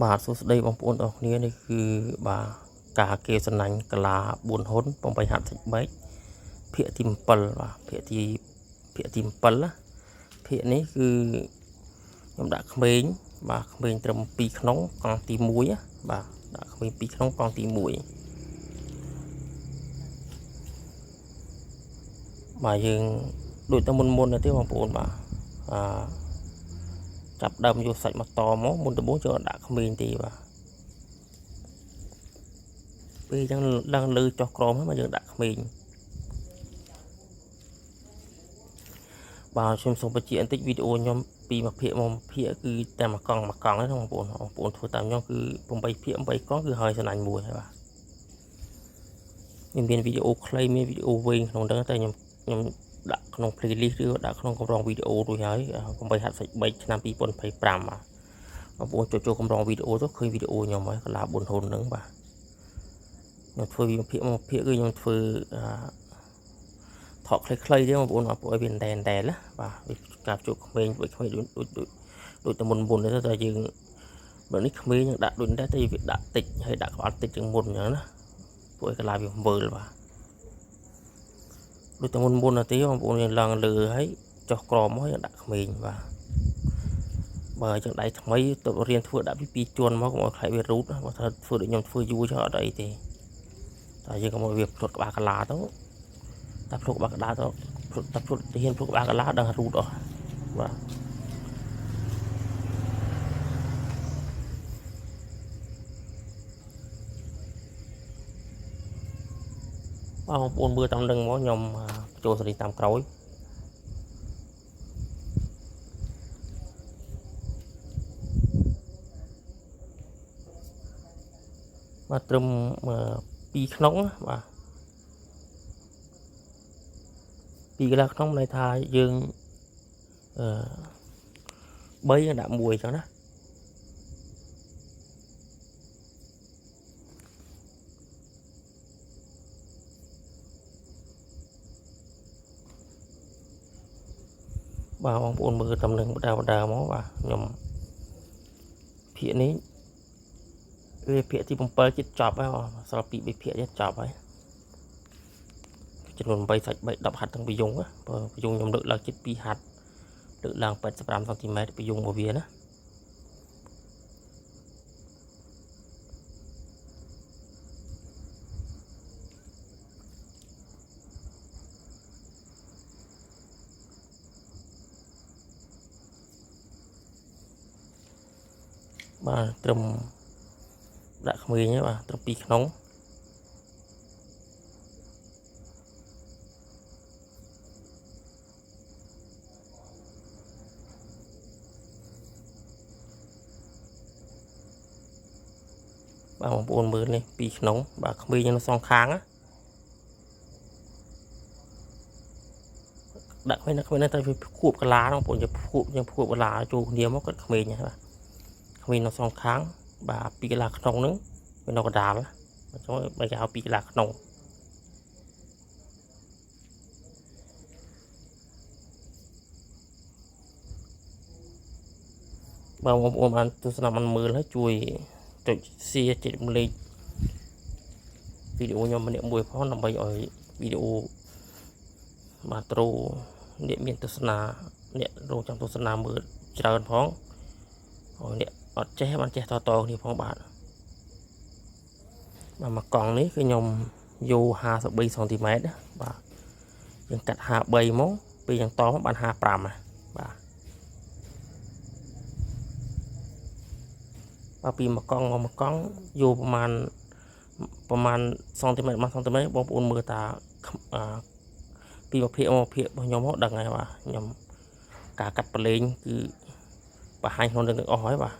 បាទសួស្តីបងប្អូនទាំងគ្នានេះគឺបាទការគេសំណាញ់កាឡា4ហ៊ុន8ហាត់សាច់បែកភាគទី7បាទភាគទី7ណាភាគនេះគឺខ្ញុំដាក់ក្មេងបាទក្មេងត្រឹម2ក្នុងកង់ទី1ណាបាទដាក់ក្មេង2ក្នុងកង់ទី1បាទយើងដូចតែមុនទៅទេបងប្អូនបាទចាប់ដើមយកសាច់មកតមកមុនដំបូងចូលដាក់ក្មេងទេបាទពេលចឹងឡើងលើចុះក្រមហើយយើងដាក់ក្មេងបាទខ្ញុំសូមបញ្ជាក់បន្តិចវីដេអូខ្ញុំពីមួយភាគមកភាគគឺតែមួយកង់ទេបងប្អូនធ្វើតាមខ្ញុំគឺ8ភាគ8កង់គឺហើយសំណាញ់មួយហើយបាទមានវីដេអូខ្លីមានវីដេអូវែងក្នុងហ្នឹងតែខ្ញុំដាក់ក្នុង playlist ឬដាក់ក្នុងកម្រងវីដេអូរួចហើយ8ហាត់សាច់បែកឆ្នាំ2025បាទបងប្អូនចូលកម្រងវីដេអូទៅឃើញវីដេអូខ្ញុំហើយកន្លះ4ហ៊ុនហ្នឹងបាទខ្ញុំធ្វើវាភាគមកភាគគឺខ្ញុំធ្វើថតខ្លីៗទេបងប្អូនឲ្យវាតែណាបាទវាការជួបក្មេងដូចតែមុនទេតែយើងបើនេះក្មេងយើងដាក់ដូចតែវាដាក់តិចហើយដាក់ក្បាលតិចជាងមុនអញ្ចឹងណាពួកឲ្យកន្លះវាមើលបាទដូចតែមុនទេបងប្អូនយើងឡើងលើហើយចុះក្រមមកយើងដាក់ក្មេងបាទបើចឹងដៃថ្មីទៅរៀនធ្វើដាក់ពី2ជាន់មកកុំឲ្យខ្លាចវារូតបើថាធ្វើដូចខ្ញុំធ្វើយូរចុះអត់អីទេតែយើងកុំឲ្យវាផ្លុតក្បាលកន្លាទៅតែផ្លុតក្បាលកន្លាទៅតែផ្លុតទៅហ៊ានផ្លុតក្បាលកន្លាដល់រូតអស់បាទបងប្អូនមើលតាមនឹងមកខ្ញុំចូលសេរីតាមក្រោយបាទត្រឹម2ក្នុងបាទ2កន្លះក្នុងន័យថាយើង3ដាក់1អញ្ចឹងណាបាទបងប្អូនមើលតាមនឹងបដាមកបាទខ្ញុំភាគនេះវាភាគទី7ជិតចប់ហើយសល់2 3ភាគទៀតចប់ហើយចំនួន8សាច់3 10ហាត់ទាំងពីយងបើពីយងខ្ញុំលើកឡើងជិត2ហាត់លើកឡើង85 សង់ទីម៉ែត្រពីយងរបស់វាណាបាទត្រឹមដាក់ក្មេងហ្នឹងបាទត្រឹម2ក្នុងបាទបងប្អូនមើលនេះ2ក្នុងបាទក្មេងនៅសងខាងណាដាក់ក្មេងតែវាខួបកន្លាបងប្អូនយើងខួបកន្លាចូលគ្នាមកគាត់ក្មេងហ្នឹងបាទក្មេងនៅសងខាងបាទ2កន្លះក្នុងហ្នឹងវានៅកណ្ដាលអញ្ចឹងបើគេហៅ2កន្លះក្នុងបងប្អូនបានទស្សនាបានមើលហើយជួយចុច share ចែករំលែកវីដេអូខ្ញុំម្នាក់មួយផងដើម្បីឲ្យវីដេអូបាទត្រូអ្នកមានទស្សនាអ្នករងចាំទស្សនាមើលច្រើនផងឲ្យអ្នកអត់ចេះបានចេះតគ្នាផងបាទមកកង់នេះគឺខ្ញុំយក53 សង់ទីម៉ែត្របាទយើងកាត់53មកពេលយ៉ាងតមកបាន55បាទពីមួយកង់មកមួយកង់យកប្រមាណសង់ទីម៉ែត្រ1 សង់ទីម៉ែត្របងប្អូនមើលតាពីមួយភាគរបស់ខ្ញុំមកដឹងហើយបាទខ្ញុំការកាត់ប្រឡែងគឺបង្ហាញក្នុងនឹងអស់ហើយបាទ